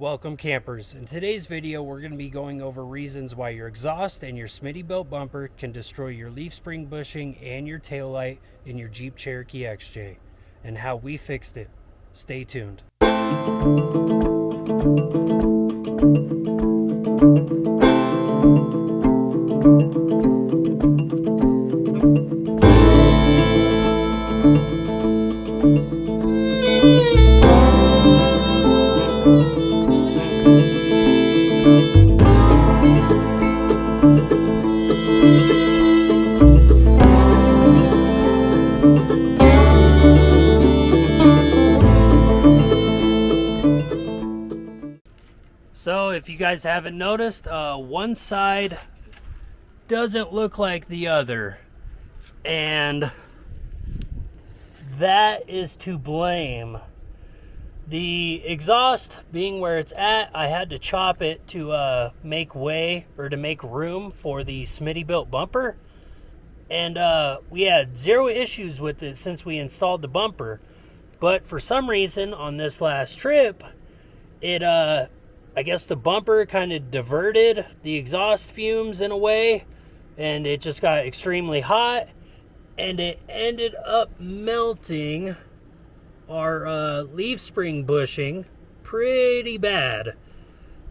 Welcome campers. In today's video we're going to be going over reasons why your exhaust and your Smittybilt bumper can destroy your leaf spring bushing and your taillight in your Jeep Cherokee XJ and how we fixed it. Stay tuned. So if you guys haven't noticed, one side doesn't look like the other, and that is to blame. The exhaust being where it's at, I had to chop it to make way, or to make room for the Smittybilt bumper, and we had zero issues with it since we installed the bumper. But for some reason on this last trip, it I guess the bumper kind of diverted the exhaust fumes in a way, and it just got extremely hot, and it ended up melting our leaf spring bushing pretty bad.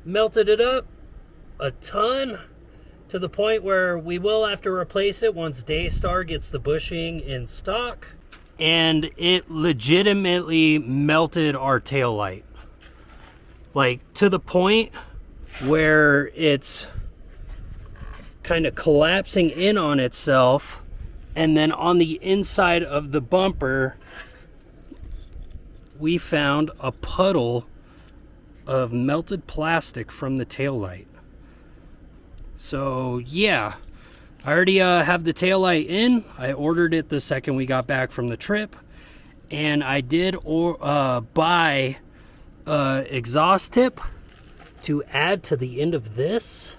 Melted it up a ton, to the point where we will have to replace it once Daystar gets the bushing in stock. And it legitimately melted our taillight. Like, to the point where it's kind of collapsing in on itself, and then on the inside of the bumper we found a puddle of melted plastic from the taillight. So yeah, I already have the taillight in. I ordered it the second we got back from the trip, and I did buy exhaust tip to add to the end of this,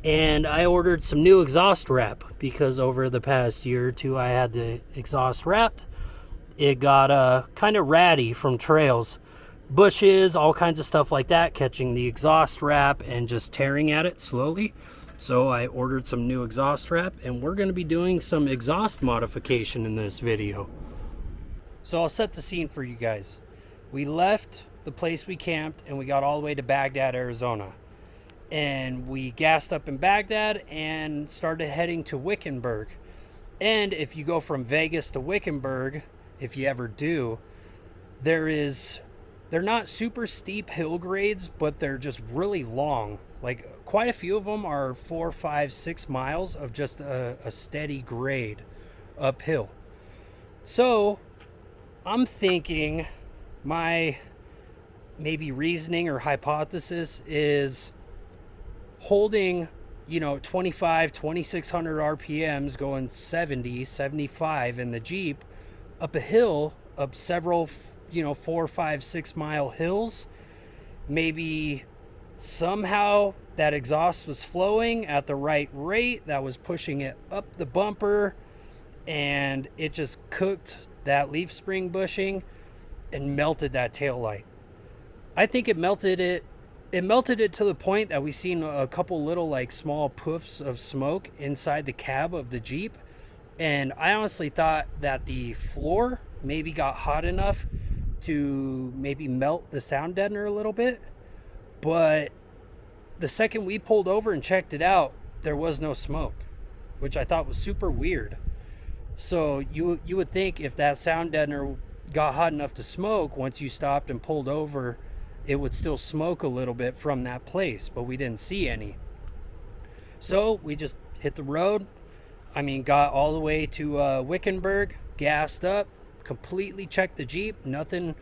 and I ordered some new exhaust wrap because over the past year or two I had the exhaust wrapped. It got kind of ratty from trails, bushes, all kinds of stuff like that, catching the exhaust wrap and just tearing at it slowly. So I ordered some new exhaust wrap, and we're going to be doing some exhaust modification in this video. So I'll set the scene for you guys. We left the place we camped and we got all the way to Baghdad, Arizona. And we gassed up in Baghdad and started heading to Wickenburg. And if you go from Vegas to Wickenburg, if you ever do, they're not super steep hill grades, but they're just really long. Like, quite a few of them are 4, 5, 6 miles of just a steady grade uphill. So I'm thinking my maybe reasoning or hypothesis is holding, 2600 RPMs going 70, 75 in the Jeep up a hill, up several, 4, 5, 6 mile hills. Maybe somehow that exhaust was flowing at the right rate that was pushing it up the bumper, and it just cooked that leaf spring bushing and melted that taillight. I think it melted it to the point that we seen a couple little like small puffs of smoke inside the cab of the Jeep. And I honestly thought that the floor maybe got hot enough to maybe melt the sound deadener a little bit. But the second we pulled over and checked it out, there was no smoke, which I thought was super weird. So you would think if that sound deadener got hot enough to smoke, once you stopped and pulled over, it would still smoke a little bit from that place, but we didn't see any. So we just hit the road. Got all the way to Wickenburg, gassed up, completely checked the Jeep. Nothing,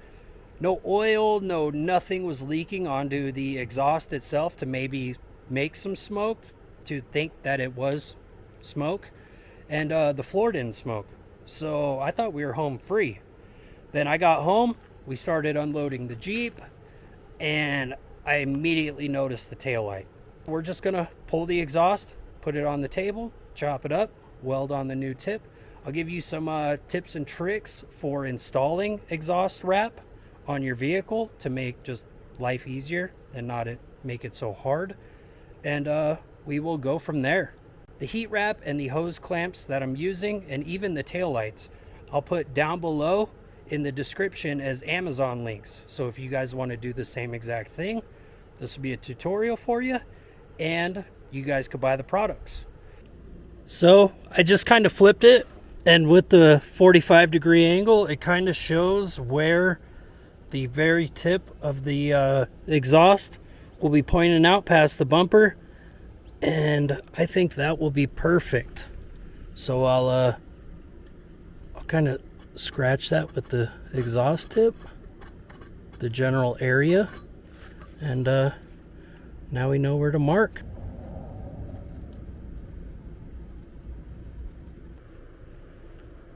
no oil, nothing was leaking onto the exhaust itself to maybe make some smoke, to think that it was smoke. And the floor didn't smoke. So I thought we were home free. Then I got home, we started unloading the Jeep, and I immediately noticed the taillight. We're just gonna pull the exhaust, put it on the table, chop it up, weld on the new tip. I'll give you some tips and tricks for installing exhaust wrap on your vehicle to make just life easier and not make it so hard. And we will go from there. The heat wrap and the hose clamps that I'm using, and even the tail lights, I'll put down below in the description as Amazon links. So if you guys want to do the same exact thing, this will be a tutorial for you, and you guys could buy the products. So I just kind of flipped it, and with the 45-degree angle, it kind of shows where the very tip of the exhaust will be pointing out past the bumper, and I think that will be perfect. So I'll kind of scratch that with the exhaust tip, the general area, and now we know where to mark.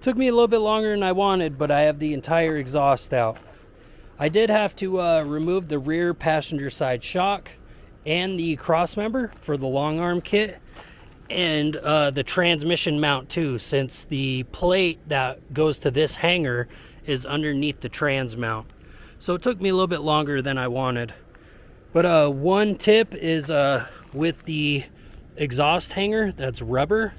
Took me a little bit longer than I wanted, but I have the entire exhaust out. I did have to remove the rear passenger side shock and the cross member for the long arm kit, and the transmission mount too, since the plate that goes to this hanger is underneath the trans mount. So it took me a little bit longer than I wanted. But one tip is with the exhaust hanger that's rubber,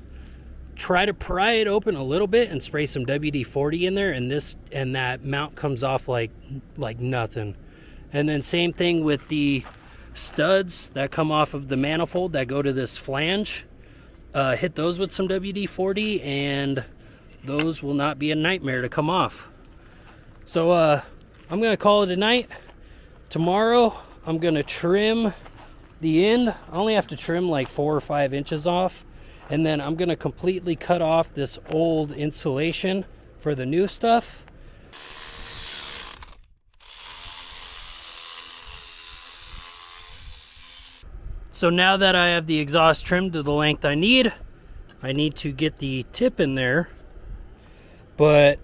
try to pry it open a little bit and spray some WD-40 in there, and that mount comes off like nothing. And then same thing with the studs that come off of the manifold that go to this flange. Hit those with some WD-40 and those will not be a nightmare to come off. So I'm gonna call it a night. Tomorrow I'm gonna trim the end. I only have to trim like 4 or 5 inches off, and then I'm gonna completely cut off this old insulation for the new stuff. So now that I have the exhaust trimmed to the length I need to get the tip in there, but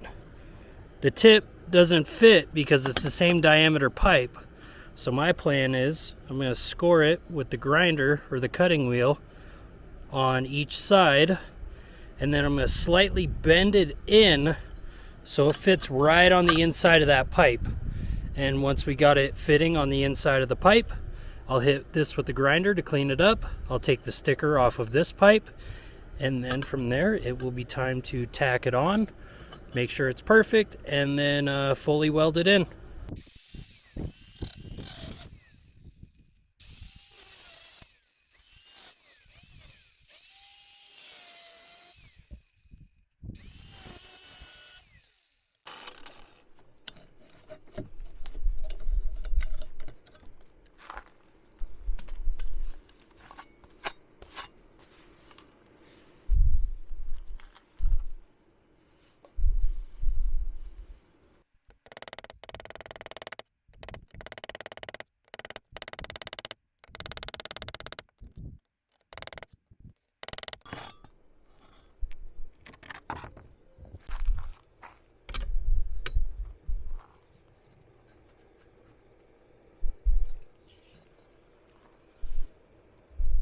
the tip doesn't fit because it's the same diameter pipe. So my plan is I'm going to score it with the grinder or the cutting wheel on each side, and then I'm going to slightly bend it in so it fits right on the inside of that pipe. And once we got it fitting on the inside of the pipe, I'll hit this with the grinder to clean it up. I'll take the sticker off of this pipe, and then from there it will be time to tack it on, make sure it's perfect, and then fully weld it in.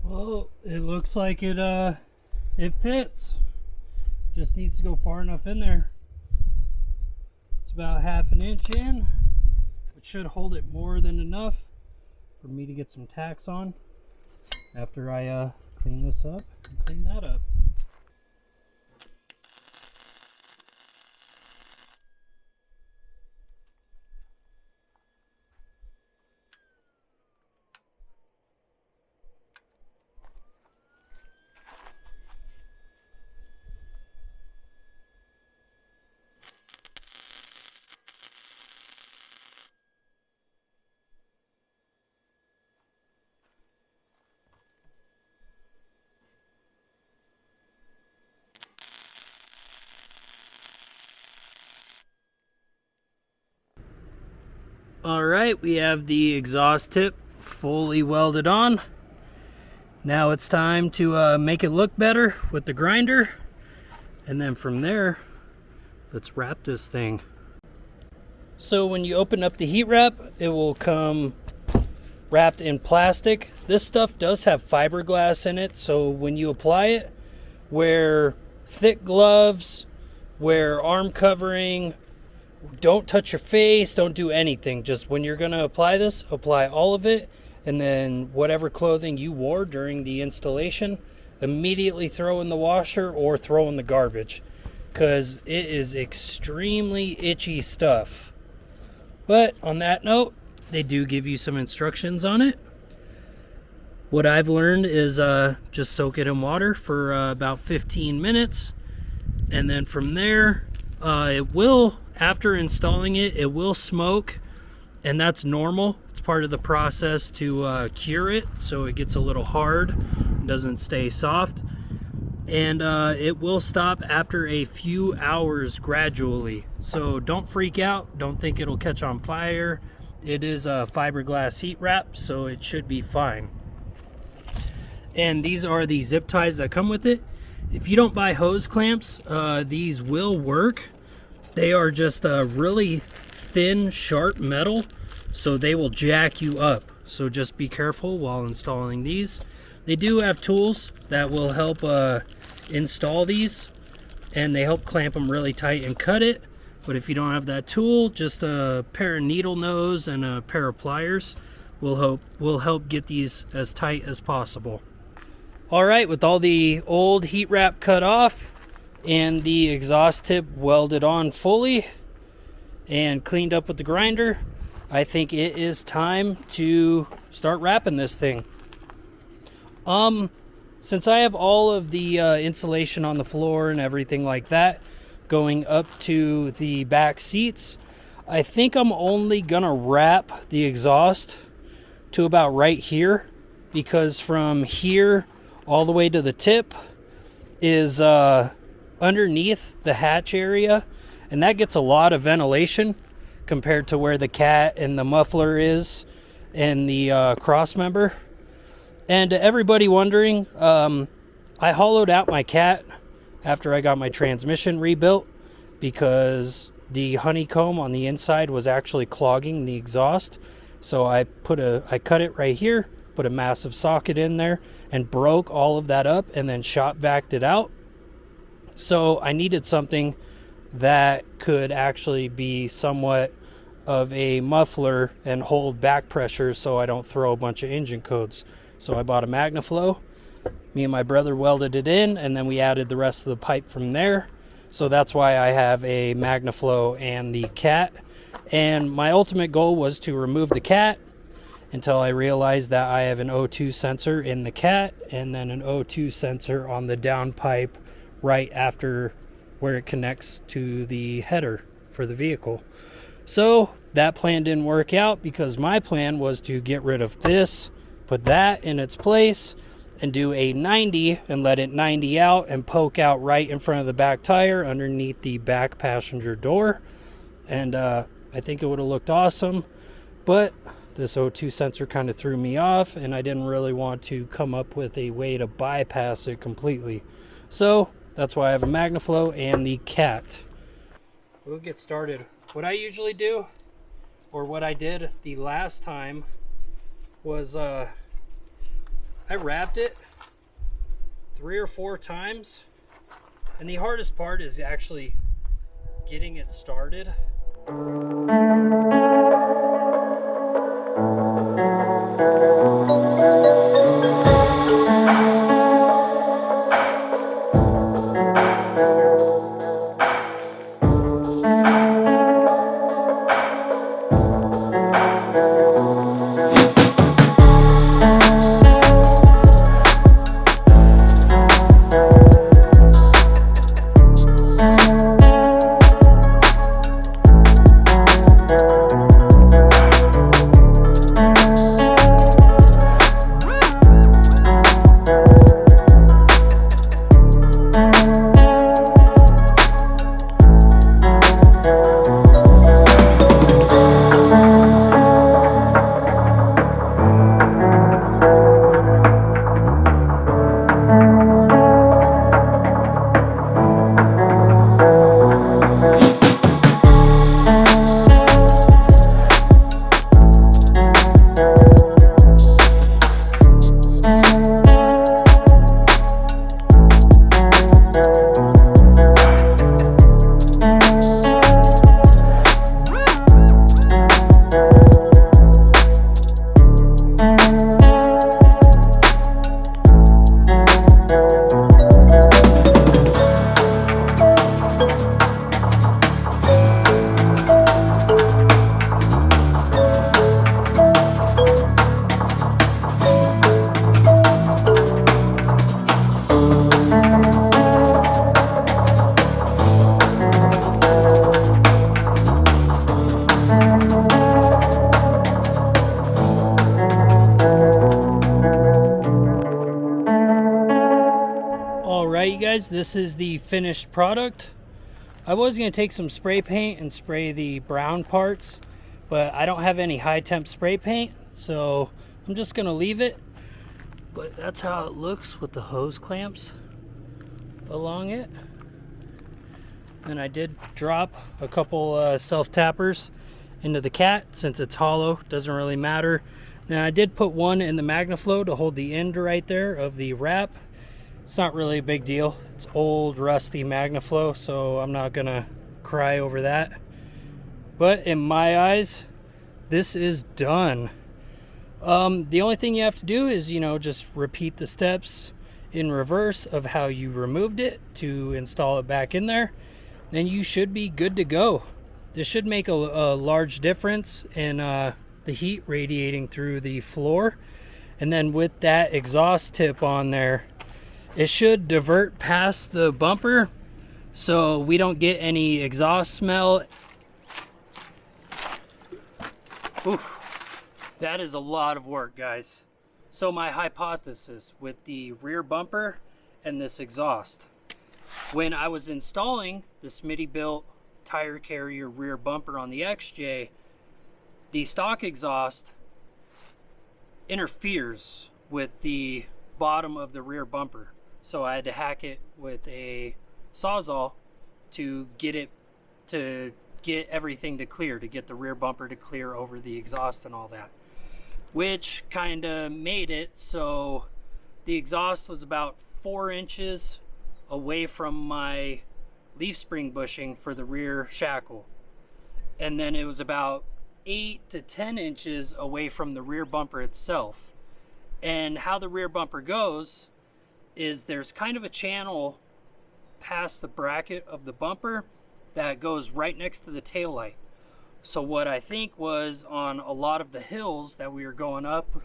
Well, it looks like it fits. Just needs to go far enough in there. It's about 1/2 inch in, which should hold it more than enough for me to get some tacks on after I clean this up and clean that up. Alright, we have the exhaust tip fully welded on. Now it's time to make it look better with the grinder, and then from there, let's wrap this thing. So when you open up the heat wrap, it will come wrapped in plastic. This stuff does have fiberglass in it, so when you apply it, wear thick gloves, wear arm covering, Don't touch your face, don't do anything. Just when you're going to apply this, apply all of it, and then whatever clothing you wore during the installation, immediately throw in the washer or throw in the garbage, because it is extremely itchy stuff. But on that note, they do give you some instructions on it. What I've learned is just soak it in water for about 15 minutes, and then from there, it will, after installing it, it will smoke, and that's normal. It's part of the process to cure it, so it gets a little hard, doesn't stay soft, and it will stop after a few hours gradually. So don't freak out, don't think it'll catch on fire. It is a fiberglass heat wrap, so it should be fine. And these are the zip ties that come with it. If you don't buy hose clamps, these will work. They are just a really thin, sharp metal, so they will jack you up. So just be careful while installing these. They do have tools that will help install these, and they help clamp them really tight and cut it. But if you don't have that tool, just a pair of needle nose and a pair of pliers will help get these as tight as possible. All right, with all the old heat wrap cut off and the exhaust tip welded on fully and cleaned up with the grinder, I think it is time to start wrapping this thing. Since I have all of the insulation on the floor and everything like that going up to the back seats, I think I'm only gonna wrap the exhaust to about right here, because from here all the way to the tip is underneath the hatch area, and that gets a lot of ventilation compared to where the cat and the muffler is and the cross member. And to everybody wondering, I hollowed out my cat after I got my transmission rebuilt because the honeycomb on the inside was actually clogging the exhaust. So I cut it right here, put a massive socket in there, and broke all of that up and then shop vacked it out. So I needed something that could actually be somewhat of a muffler and hold back pressure so I don't throw a bunch of engine codes. So I bought a MagnaFlow. Me and my brother welded it in, and then we added the rest of the pipe from there. So that's why I have a MagnaFlow and the cat. And my ultimate goal was to remove the cat until I realized that I have an O2 sensor in the cat and then an O2 sensor on the downpipe right after where it connects to the header for the vehicle. So that plan didn't work out because my plan was to get rid of this, put that in its place, and do a 90 and let it 90 out and poke out right in front of the back tire underneath the back passenger door. And I think it would have looked awesome, but this O2 sensor kind of threw me off, and I didn't really want to come up with a way to bypass it completely. So that's why I have a MagnaFlow and the cat. We'll get started. What I usually do, or what I did the last time, was I wrapped it 3 or 4 times, and the hardest part is actually getting it started. guys, this is the finished product. I was going to take some spray paint and spray the brown parts, but I don't have any high temp spray paint, so I'm just going to leave it. But that's how it looks with the hose clamps along it. And I did drop a couple self-tappers into the cat since it's hollow, doesn't really matter. Now I did put one in the MagnaFlow to hold the end right there of the wrap. It's not really a big deal. It's old rusty MagnaFlow, so I'm not gonna cry over that. But in my eyes, this is done. The only thing you have to do is, just repeat the steps in reverse of how you removed it to install it back in there. Then you should be good to go. This should make a large difference in the heat radiating through the floor. And then with that exhaust tip on there, it should divert past the bumper so we don't get any exhaust smell. Oof, that is a lot of work, guys. So my hypothesis with the rear bumper and this exhaust. When I was installing the Smittybilt tire carrier rear bumper on the XJ, the stock exhaust interferes with the bottom of the rear bumper. So I had to hack it with a Sawzall to get everything to clear, to get the rear bumper to clear over the exhaust and all that. Which kind of made it so the exhaust was about 4 inches away from my leaf spring bushing for the rear shackle, and then it was about 8 to 10 inches away from the rear bumper itself. And how the rear bumper goes is there's kind of a channel past the bracket of the bumper that goes right next to the taillight. So what I think was, on a lot of the hills that we were going up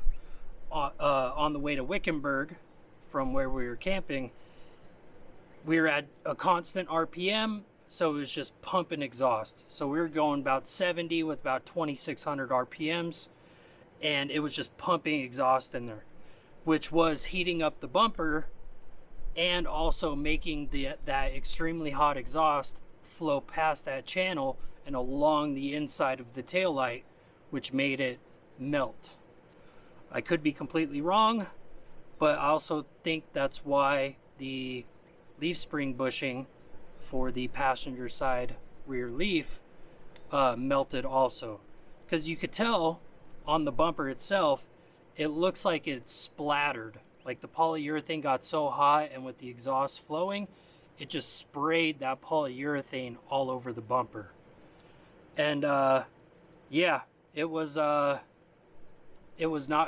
on the way to Wickenburg from where we were camping, we were at a constant RPM, so it was just pumping exhaust. So we were going about 70 with about 2,600 RPMs, and it was just pumping exhaust in there, which was heating up the bumper and also making that extremely hot exhaust flow past that channel and along the inside of the taillight, which made it melt. I could be completely wrong, but I also think that's why the leaf spring bushing for the passenger side rear leaf melted also, because you could tell on the bumper itself it looks like it's splattered, like the polyurethane got so hot, and with the exhaust flowing it just sprayed that polyurethane all over the bumper. And yeah, it was not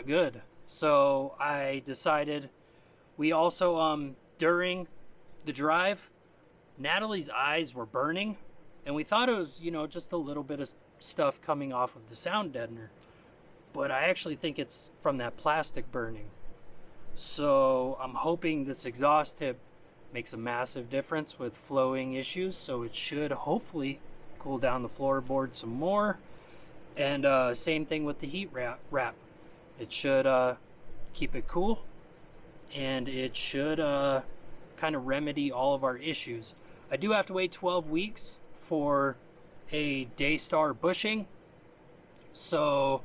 good. So I decided, we also during the drive, Natalie's eyes were burning, and we thought it was, just a little bit of stuff coming off of the sound deadener, but I actually think it's from that plastic burning. So I'm hoping this exhaust tip makes a massive difference with flowing issues, so it should hopefully cool down the floorboard some more. And same thing with the heat wrap. It should keep it cool, and it should kind of remedy all of our issues. I do have to wait 12 weeks for a Daystar bushing, so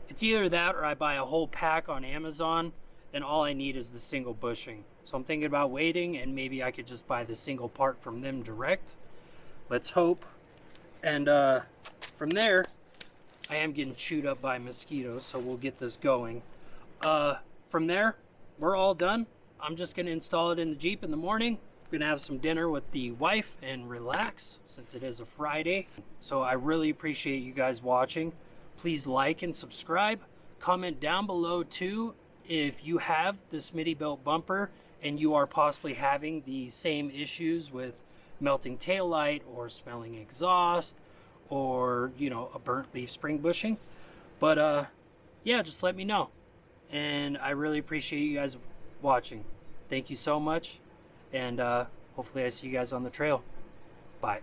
it's either that or I buy a whole pack on Amazon, and all I need is the single bushing. So I'm thinking about waiting, and maybe I could just buy the single part from them direct. Let's hope. And from there, I am getting chewed up by mosquitoes, so we'll get this going. From there, we're all done. I'm just going to install it in the Jeep in the morning. I'm going to have some dinner with the wife and relax, since it is a Friday. So I really appreciate you guys watching. Please like and subscribe. Comment down below too if you have the Smittybilt bumper and you are possibly having the same issues with melting taillight or smelling exhaust, or a burnt leaf spring bushing. But yeah, just let me know. And I really appreciate you guys watching. Thank you so much, and hopefully I see you guys on the trail. Bye.